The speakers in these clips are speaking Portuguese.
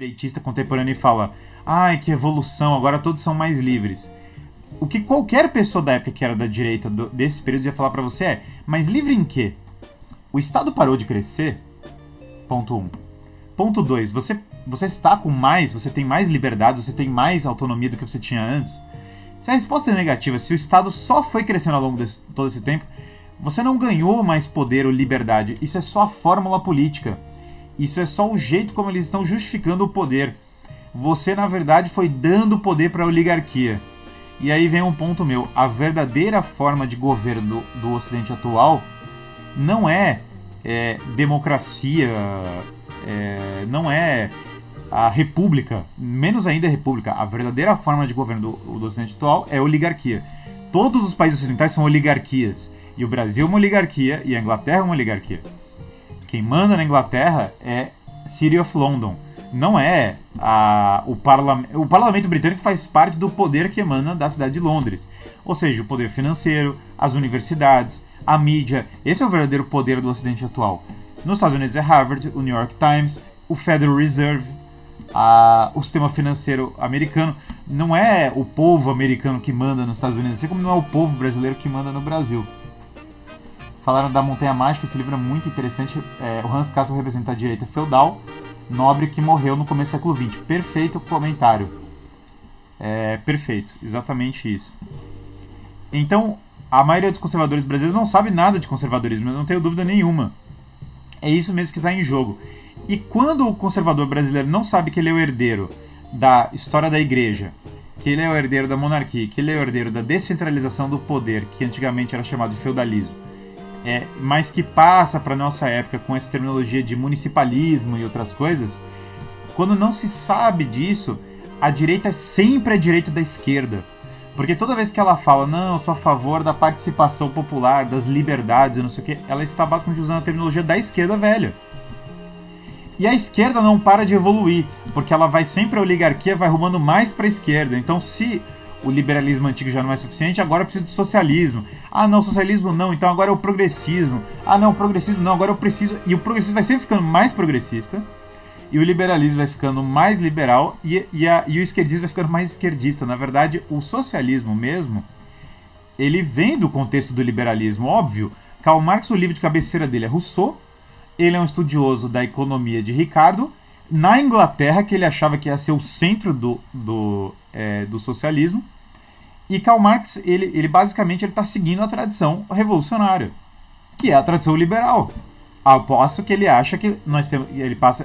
direitista contemporâneo e fala: ai, que evolução, agora todos são mais livres. O que qualquer pessoa da época que era da direita desse período ia falar pra você é: mas livre em quê? O Estado parou de crescer? Ponto 1. Ponto 2. Você está com mais, você tem mais liberdade, você tem mais autonomia do que você tinha antes? Se a resposta é negativa, se o Estado só foi crescendo ao longo de todo esse tempo, você não ganhou mais poder ou liberdade. Isso é só a fórmula política. Isso é só o jeito como eles estão justificando o poder. Você, na verdade, foi dando poder para a oligarquia. E aí vem um ponto meu. A verdadeira forma de governo do Ocidente atual não é democracia, não é a república, menos ainda a república. A verdadeira forma de governo do Ocidente atual é a oligarquia. Todos os países ocidentais são oligarquias. E o Brasil é uma oligarquia e a Inglaterra é uma oligarquia. Quem manda na Inglaterra é City of London. Não é o parlamento britânico faz parte do poder que emana da cidade de Londres. Ou seja, o poder financeiro, as universidades, a mídia. Esse é o verdadeiro poder do Ocidente atual. Nos Estados Unidos é Harvard, o New York Times, o Federal Reserve, o sistema financeiro americano. Não é o povo americano que manda nos Estados Unidos, assim como não é o povo brasileiro que manda no Brasil. Falaram da Montanha Mágica, esse livro é muito interessante. O Hans Castle representa a direita feudal, nobre que morreu no começo do século XX. Perfeito comentário. Perfeito, exatamente isso. Então, a maioria dos conservadores brasileiros não sabe nada de conservadorismo, eu não tenho dúvida nenhuma. É isso mesmo que está em jogo. E quando o conservador brasileiro não sabe que ele é o herdeiro da história da igreja, que ele é o herdeiro da monarquia, que ele é o herdeiro da descentralização do poder, que antigamente era chamado de feudalismo, mas que passa para a nossa época com essa terminologia de municipalismo e outras coisas, quando não se sabe disso, a direita é sempre a direita da esquerda. Porque toda vez que ela fala, não, eu sou a favor da participação popular, das liberdades e não sei o que, ela está basicamente usando a terminologia da esquerda velha. E a esquerda não para de evoluir, porque ela vai sempre, a oligarquia vai rumando mais para a esquerda. Então, se o liberalismo antigo já não é suficiente, agora precisa de socialismo. Ah, não, socialismo não, então agora é o progressismo. Ah, não, progressismo não, agora eu preciso... E o progressismo vai sempre ficando mais progressista, e o liberalismo vai ficando mais liberal, e o esquerdismo vai ficando mais esquerdista. Na verdade, o socialismo mesmo, ele vem do contexto do liberalismo, óbvio. Karl Marx, o livro de cabeceira dele é Rousseau, ele é um estudioso da economia de Ricardo, na Inglaterra, que ele achava que ia ser o centro do socialismo, e Karl Marx, ele basicamente está seguindo a tradição revolucionária, que é a tradição liberal. Ao passo que ele acha que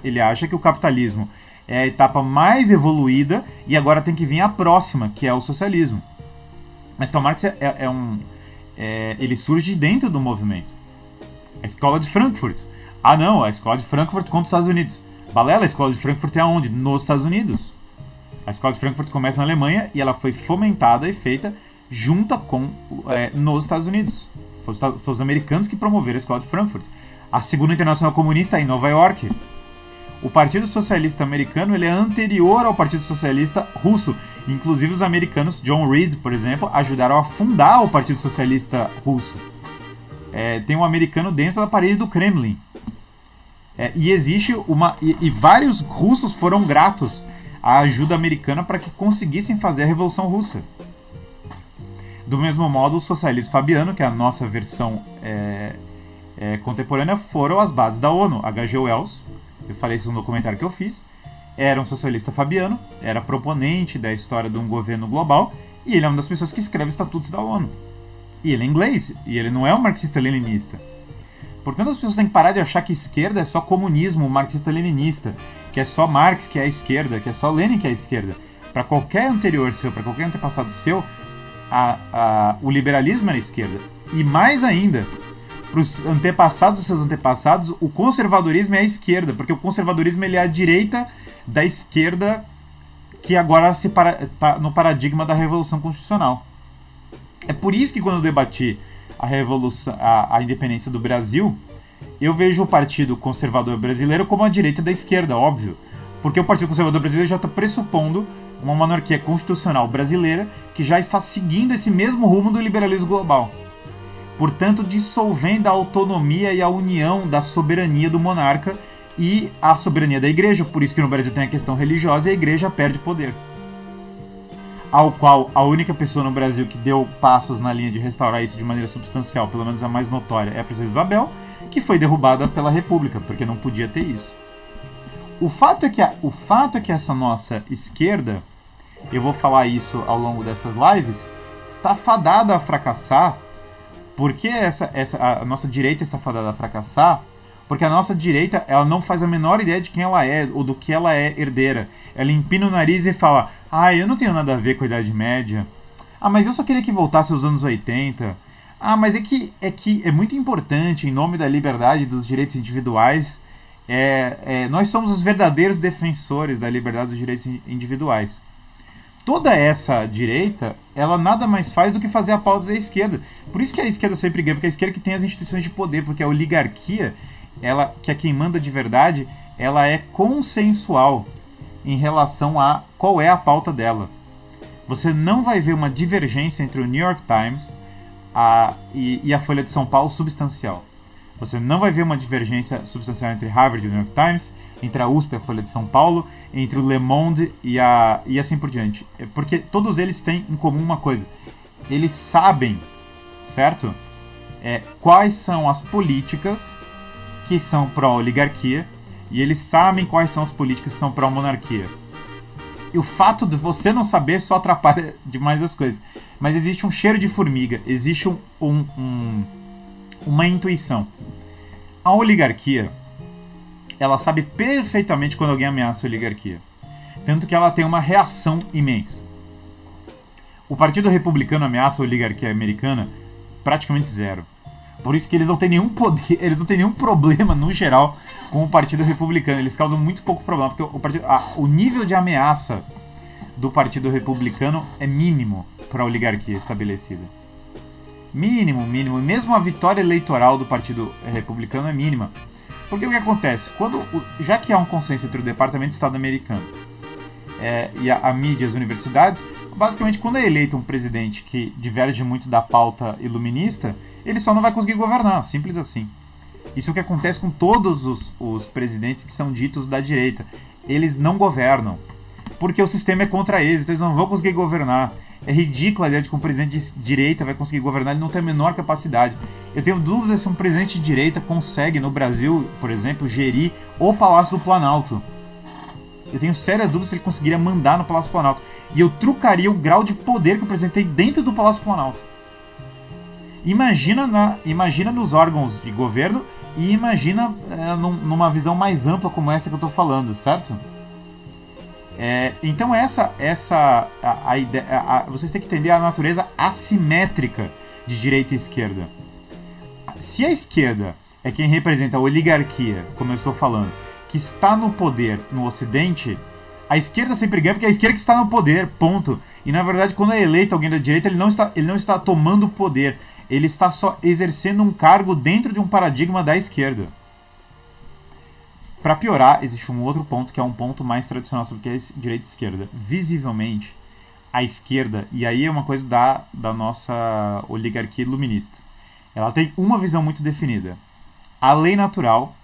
ele acha que o capitalismo é a etapa mais evoluída e agora tem que vir a próxima, que é o socialismo. Mas Karl Marx ele surge dentro do movimento. A escola de Frankfurt. Ah, não, a escola de Frankfurt contra os Estados Unidos. Balela, a escola de Frankfurt é aonde? Nos Estados Unidos. A escola de Frankfurt começa na Alemanha e ela foi fomentada e feita junto nos Estados Unidos. Foram os americanos que promoveram a escola de Frankfurt. A Segunda Internacional Comunista é em Nova York. O Partido Socialista Americano ele é anterior ao Partido Socialista Russo. Inclusive os americanos, John Reed, por exemplo, ajudaram a fundar o Partido Socialista Russo. Tem um americano dentro da parede do Kremlin. E existe e vários russos foram gratos à ajuda americana para que conseguissem fazer a Revolução Russa. Do mesmo modo, o socialismo fabiano, que é a nossa versão contemporânea, foram as bases da ONU. H.G. Wells, eu falei isso no documentário que eu fiz, era um socialista fabiano, era proponente da história de um governo global, e ele é uma das pessoas que escreve os estatutos da ONU. E ele é inglês, e ele não é um marxista-leninista. Portanto, as pessoas têm que parar de achar que esquerda é só comunismo marxista-leninista, que é só Marx que é a esquerda, que é só Lenin que é a esquerda. Para qualquer anterior seu, para qualquer antepassado seu, o liberalismo era a esquerda. E mais ainda, para os antepassados dos seus antepassados, o conservadorismo é a esquerda, porque o conservadorismo ele é a direita da esquerda que agora está no paradigma da Revolução Constitucional. É por isso que quando eu debati a independência do Brasil, eu vejo o Partido Conservador Brasileiro como a direita da esquerda, óbvio. Porque o Partido Conservador Brasileiro já está pressupondo uma monarquia constitucional brasileira que já está seguindo esse mesmo rumo do liberalismo global. Portanto, dissolvendo a autonomia e a união da soberania do monarca, e a soberania da igreja, por isso que no Brasil tem a questão religiosa e a igreja perde poder. Ao qual a única pessoa no Brasil que deu passos na linha de restaurar isso de maneira substancial, pelo menos a mais notória, é a Princesa Isabel, que foi derrubada pela República, porque não podia ter isso. O fato é que essa nossa esquerda, eu vou falar isso ao longo dessas lives, está fadada a fracassar, porque a nossa direita está fadada a fracassar, porque a nossa direita, ela não faz a menor ideia de quem ela é, ou do que ela é herdeira. Ela empina o nariz e fala, eu não tenho nada a ver com a Idade Média. Mas eu só queria que voltasse aos anos 80. Mas é que é muito importante, em nome da liberdade e dos direitos individuais, nós somos os verdadeiros defensores da liberdade dos direitos individuais. Toda essa direita, ela nada mais faz do que fazer a pauta da esquerda. Por isso que a esquerda sempre ganha, porque a esquerda que tem as instituições de poder, porque a oligarquia, ela, que é quem manda de verdade, ela é consensual em relação a qual é a pauta dela. Você não vai ver uma divergência entre o New York Times e a Folha de São Paulo substancial. Você não vai ver uma divergência substancial entre Harvard e o New York Times, entre a USP e a Folha de São Paulo, entre o Le Monde e assim por diante. Porque todos eles têm em comum uma coisa. Eles sabem, certo? Quais são as políticas que são pró-oligarquia e eles sabem quais são as políticas que são pró-monarquia. E o fato de você não saber só atrapalha demais as coisas. Mas existe um cheiro de formiga, existe uma intuição. A oligarquia, ela sabe perfeitamente quando alguém ameaça a oligarquia. Tanto que ela tem uma reação imensa. O Partido Republicano ameaça a oligarquia americana praticamente zero. Por isso que eles não têm nenhum poder, eles não têm nenhum problema, no geral, com o Partido Republicano. Eles causam muito pouco problema, porque o nível de ameaça do Partido Republicano é mínimo para a oligarquia estabelecida. Mínimo. E mesmo a vitória eleitoral do Partido Republicano é mínima. Porque o que acontece? Já que há um consenso entre o Departamento de Estado americano e a mídia e as universidades, basicamente, quando é eleito um presidente que diverge muito da pauta iluminista, ele só não vai conseguir governar, simples assim. Isso é o que acontece com todos os presidentes que são ditos da direita. Eles não governam, porque o sistema é contra eles, então eles não vão conseguir governar. É ridícula a ideia de que um presidente de direita vai conseguir governar, ele não tem a menor capacidade. Eu tenho dúvidas se um presidente de direita consegue, no Brasil, por exemplo, gerir o Palácio do Planalto. Eu tenho sérias dúvidas se ele conseguiria mandar no Palácio do Planalto. E eu trucaria o grau de poder que o presidente tem dentro do Palácio do Planalto. Imagina nos órgãos de governo e imagina numa visão mais ampla como essa que eu estou falando, certo? Então a ideia, vocês têm que entender a natureza assimétrica de direita e esquerda. Se a esquerda é quem representa a oligarquia, como eu estou falando, que está no poder no Ocidente, a esquerda sempre ganha porque é a esquerda que está no poder, ponto. E na verdade, quando é eleito alguém da direita, ele não está tomando poder, ele está só exercendo um cargo dentro de um paradigma da esquerda. Para piorar, existe um outro ponto que é um ponto mais tradicional sobre o que é direita e esquerda. Visivelmente, a esquerda, e aí é uma coisa da nossa oligarquia iluminista, ela tem uma visão muito definida. A lei natural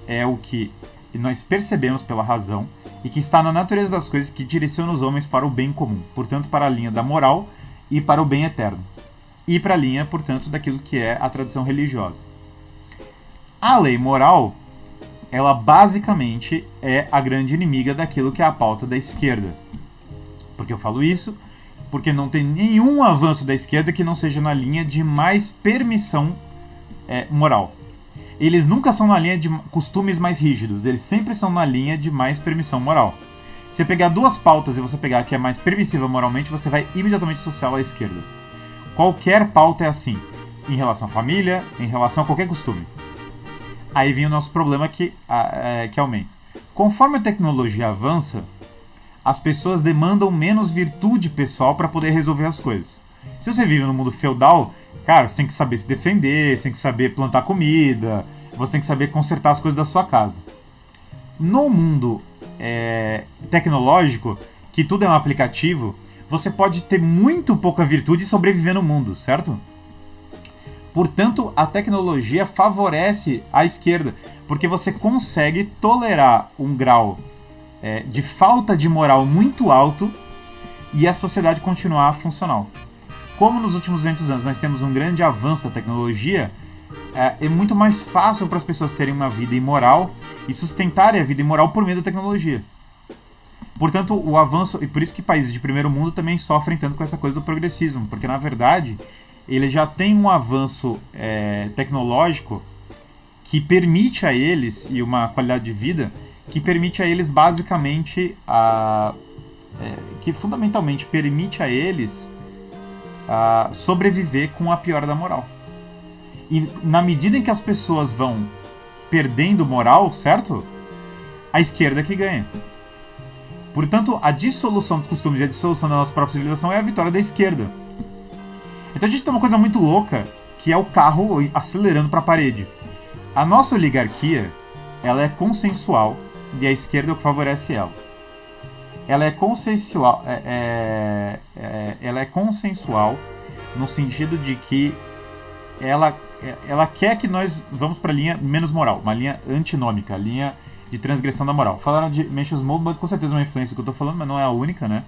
é o que nós percebemos pela razão e que está na natureza das coisas, que direciona os homens para o bem comum, portanto para a linha da moral e para o bem eterno, e para a linha, portanto, daquilo que é a tradição religiosa. A lei moral, ela basicamente é a grande inimiga daquilo que é a pauta da esquerda. Por que eu falo isso? Porque não tem nenhum avanço da esquerda que não seja na linha de mais permissão moral. Eles nunca são na linha de costumes mais rígidos, eles sempre são na linha de mais permissão moral. Se você pegar duas pautas e você pegar a que é mais permissiva moralmente, você vai imediatamente associá-la à esquerda. Qualquer pauta é assim, em relação à família, em relação a qualquer costume. Aí vem o nosso problema que aumenta. Conforme a tecnologia avança, as pessoas demandam menos virtude pessoal para poder resolver as coisas. Se você vive no mundo feudal, cara, você tem que saber se defender, você tem que saber plantar comida, você tem que saber consertar as coisas da sua casa. No mundo tecnológico, que tudo é um aplicativo, você pode ter muito pouca virtude e sobreviver no mundo, certo? Portanto, a tecnologia favorece a esquerda, porque você consegue tolerar um grau de falta de moral muito alto e a sociedade continuar funcional. Como nos últimos 200 anos nós temos um grande avanço da tecnologia, é muito mais fácil para as pessoas terem uma vida imoral e sustentarem a vida imoral por meio da tecnologia. Portanto, o avanço, e por isso que países de primeiro mundo também sofrem tanto com essa coisa do progressismo, porque na verdade ele já tem um avanço tecnológico que permite a eles, e uma qualidade de vida, que permite a eles basicamente, que fundamentalmente permite a eles sobreviver com a piora da moral. E na medida em que as pessoas vão perdendo moral, certo? A esquerda que ganha. Portanto, a dissolução dos costumes e a dissolução da nossa própria civilização é a vitória da esquerda. Então a gente tem uma coisa muito louca, que é o carro acelerando para a parede. A nossa oligarquia, ela é consensual e a esquerda é o que favorece ela. Ela é consensual, ela é consensual no sentido de que ela quer que nós vamos para a linha menos moral, uma linha antinômica, a linha de transgressão da moral. Falaram de Mencius Moldbug, com certeza é uma influência que eu estou falando, mas não é a única, né?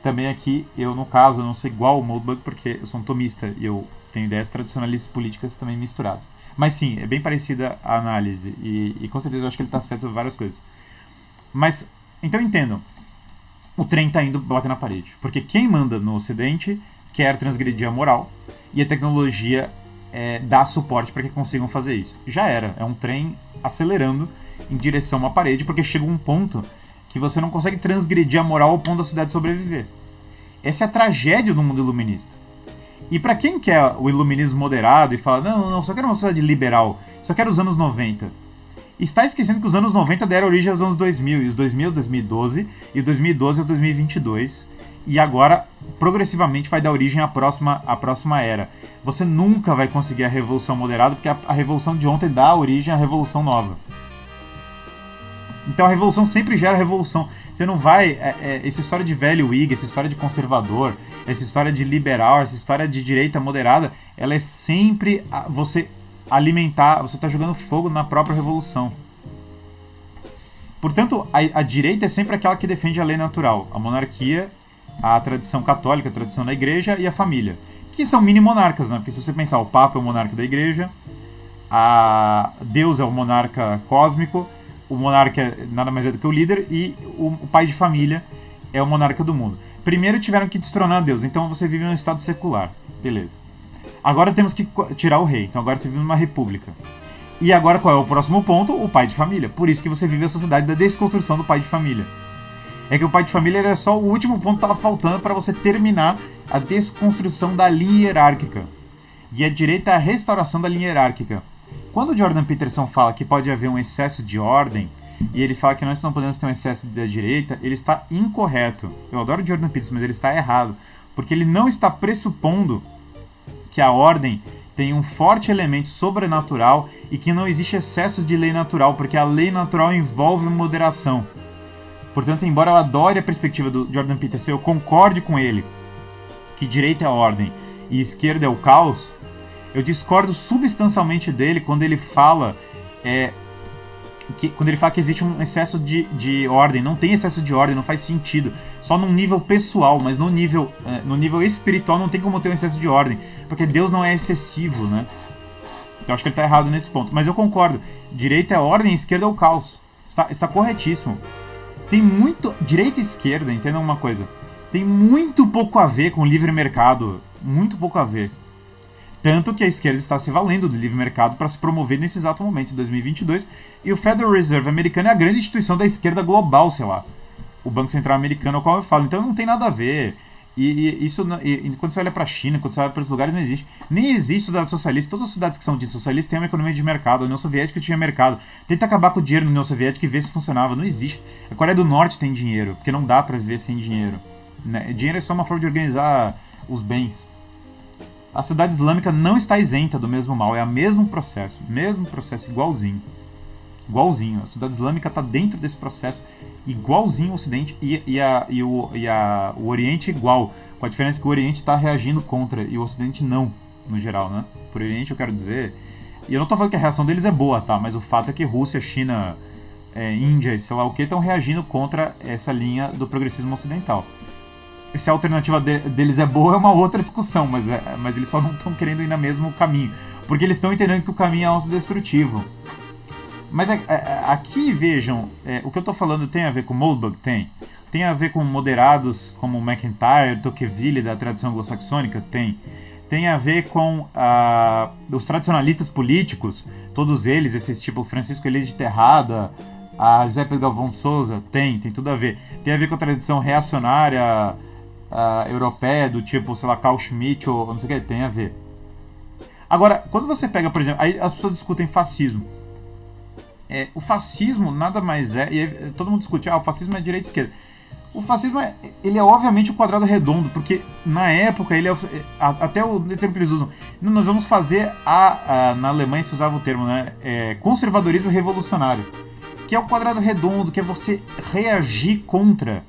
Também aqui, eu no caso, eu não sou igual ao Moldbug porque eu sou um tomista e eu tenho ideias tradicionalistas políticas também misturadas. Mas sim, é bem parecida a análise e com certeza eu acho que ele está certo sobre várias coisas. Mas, então entendam, o trem está indo bater na parede, porque quem manda no Ocidente quer transgredir a moral e a tecnologia dá suporte para que consigam fazer isso. Já era, é um trem acelerando em direção a uma parede, porque chega um ponto que você não consegue transgredir a moral ao ponto da cidade sobreviver. Essa é a tragédia do mundo iluminista. E para quem quer o iluminismo moderado e fala, não, só quero uma sociedade liberal, só quero os anos 90, está esquecendo que os anos 90 deram origem aos anos 2000, e os 2000 aos 2012, e os 2012 aos 2022, e agora, progressivamente, vai dar origem à próxima era. Você nunca vai conseguir a revolução moderada, porque a revolução de ontem dá origem à revolução nova. Então a revolução sempre gera revolução. Você não vai... essa história de velho Whig, essa história de conservador, essa história de liberal, essa história de direita moderada, ela é sempre você alimentar, você está jogando fogo na própria revolução. Portanto, a direita é sempre aquela que defende a lei natural, a monarquia, a tradição católica, a tradição da igreja e a família, que são mini monarcas, né? Porque se você pensar, o Papa é o monarca da igreja, Deus é o monarca cósmico, o monarca nada mais é do que o líder, e o pai de família é o monarca do mundo. Primeiro tiveram que destronar Deus, então você vive num estado secular. Beleza. Agora temos que tirar o rei, então agora você vive numa república. E agora qual é o próximo ponto? O pai de família. Por isso que você vive a sociedade da desconstrução do pai de família. É que o pai de família era só o último ponto que estava faltando para você terminar a desconstrução da linha hierárquica. E a direita é a restauração da linha hierárquica. Quando o Jordan Peterson fala que pode haver um excesso de ordem, e ele fala que nós não podemos ter um excesso da direita, ele está incorreto. Eu adoro o Jordan Peterson, mas ele está errado. Porque ele não está pressupondo que a ordem tem um forte elemento sobrenatural e que não existe excesso de lei natural, porque a lei natural envolve moderação. Portanto, embora eu adore a perspectiva do Jordan Peterson, eu concorde com ele que direita é a ordem e esquerda é o caos, eu discordo substancialmente dele quando ele fala que existe um excesso de ordem. Não tem excesso de ordem, não faz sentido. Só num nível pessoal, mas no nível espiritual não tem como ter um excesso de ordem, porque Deus não é excessivo, né? Então acho que ele está errado nesse ponto. Mas eu concordo. Direita é ordem, esquerda é o caos. Está corretíssimo. Tem muito... Direita e esquerda, entendam uma coisa. Tem muito pouco a ver com o livre mercado. Muito pouco a ver. Tanto que a esquerda está se valendo do livre mercado para se promover nesse exato momento, em 2022. E o Federal Reserve americano é a grande instituição da esquerda global, sei lá. O Banco Central americano, ao qual eu falo. Então não tem nada a ver. E quando você olha para a China, quando você olha para os lugares, não existe. Nem existe sociedade socialista. Todas as sociedades que são ditas socialistas têm uma economia de mercado. A União Soviética tinha mercado. Tenta acabar com o dinheiro na União Soviética e ver se funcionava. Não existe. A Coreia do Norte tem dinheiro, porque não dá para viver sem dinheiro. Né? Dinheiro é só uma forma de organizar os bens. A sociedade islâmica não está isenta do mesmo mal, é o mesmo processo igualzinho. Igualzinho. A sociedade islâmica está dentro desse processo, igualzinho ao Ocidente o Oriente igual, com a diferença que o Oriente está reagindo contra e o Ocidente não. no geral, né? Por Oriente eu quero dizer. E eu não tô falando que a reação deles é boa, tá? Mas o fato é que Rússia, China, Índia e sei lá o que estão reagindo contra essa linha do progressismo ocidental. Se a alternativa deles é boa é uma outra discussão, mas eles só não estão querendo ir no mesmo caminho. Porque eles estão entendendo que o caminho é autodestrutivo. Mas aqui, vejam, o que eu estou falando tem a ver com Moldbug? Tem a ver com moderados como McIntyre, Tocqueville, da tradição anglo-saxônica? Tem a ver com os tradicionalistas políticos, todos eles, esses tipo Francisco Elias de Terrada, a José Pedro Galvão de Souza? Tem tudo a ver. Tem a ver com a tradição reacionária europeia, do tipo, sei lá, Carl Schmitt ou não sei o que, tem a ver. Agora, quando você pega, por exemplo, aí as pessoas discutem fascismo. O fascismo nada mais e aí, todo mundo discute, o fascismo é direita e esquerda. O fascismo ele é obviamente o quadrado redondo, porque na época ele até o termo que eles usam, nós vamos fazer na Alemanha se usava o termo, né, conservadorismo revolucionário, que é o quadrado redondo, que é você reagir contra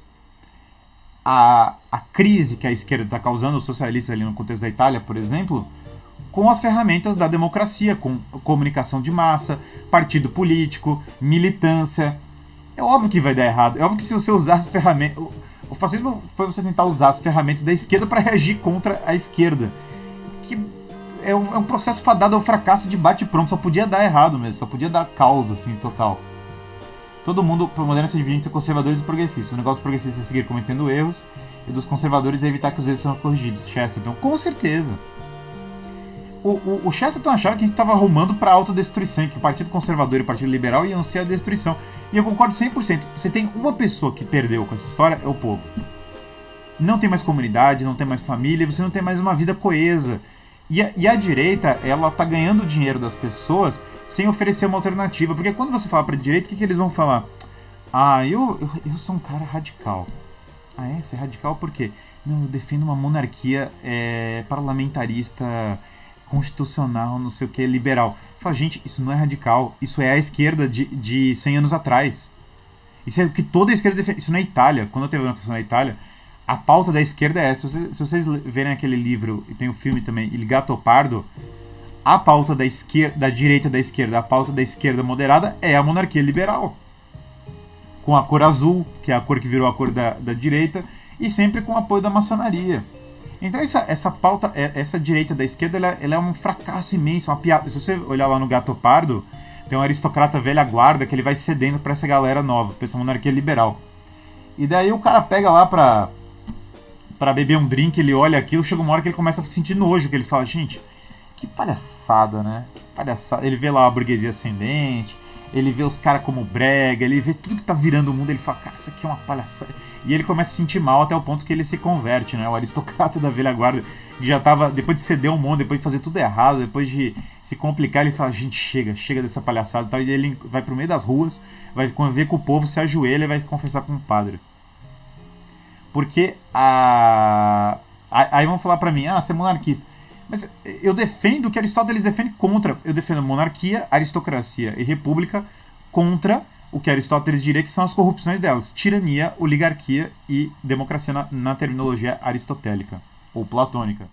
a crise que a esquerda está causando, os socialistas ali no contexto da Itália, por exemplo, com as ferramentas da democracia, com comunicação de massa, partido político, militância. É óbvio que vai dar errado. É óbvio que se você usar as ferramentas... O fascismo foi você tentar usar as ferramentas da esquerda para reagir contra a esquerda. Que é um processo fadado ao fracasso de bate-pronto. Só podia dar errado mesmo. Só podia dar caos, assim, total. Todo mundo, pro moderno, se divide entre conservadores e progressistas. O negócio progressista é seguir cometendo erros, e dos conservadores é evitar que os erros sejam corrigidos. Chesterton, com certeza. O Chesterton achava que a gente estava arrumando para a autodestruição, que o Partido Conservador e o Partido Liberal iam ser a destruição. E eu concordo 100%. Você tem uma pessoa que perdeu com essa história, é o povo. Não tem mais comunidade, não tem mais família, você não tem mais uma vida coesa. E a direita, ela tá ganhando dinheiro das pessoas sem oferecer uma alternativa. Porque quando você fala pra direita, o que eles vão falar? Eu sou um cara radical. Você é radical por quê? Não, eu defendo uma monarquia parlamentarista, constitucional, não sei o que, liberal. Fala, gente, isso não é radical. Isso é a esquerda de 100 anos atrás. Isso é o que toda a esquerda defende. Isso na Itália. Quando eu teve uma pessoa na Itália, a pauta da esquerda é essa. Se vocês verem aquele livro, e tem o filme também, Il Gattopardo, a pauta da direita da esquerda, a pauta da esquerda moderada é a monarquia liberal. Com a cor azul, que é a cor que virou a cor da direita, e sempre com o apoio da maçonaria. Então essa pauta, essa direita da esquerda, ela é um fracasso imenso, uma piada. Se você olhar lá no Gattopardo, tem um aristocrata velha guarda que ele vai cedendo pra essa galera nova, pra essa monarquia liberal. E daí o cara pega lá pra beber um drink, ele olha aquilo, chega uma hora que ele começa a sentir nojo, que ele fala, gente, que palhaçada, né? Que palhaçada. Ele vê lá a burguesia ascendente, ele vê os caras como brega, ele vê tudo que tá virando o mundo, ele fala, cara, isso aqui é uma palhaçada. E ele começa a se sentir mal até o ponto que ele se converte, né? O aristocrata da velha guarda, que já tava, depois de ceder um mundo, depois de fazer tudo errado, depois de se complicar, ele fala, gente, chega dessa palhaçada e tal. E ele vai pro meio das ruas, vai conviver com o povo, se ajoelha e vai confessar com o padre. Porque aí vão falar pra mim, você é monarquista. Mas eu defendo o que Aristóteles defende contra. Eu defendo monarquia, aristocracia e república contra o que Aristóteles diria que são as corrupções delas. Tirania, oligarquia e democracia na terminologia aristotélica ou platônica.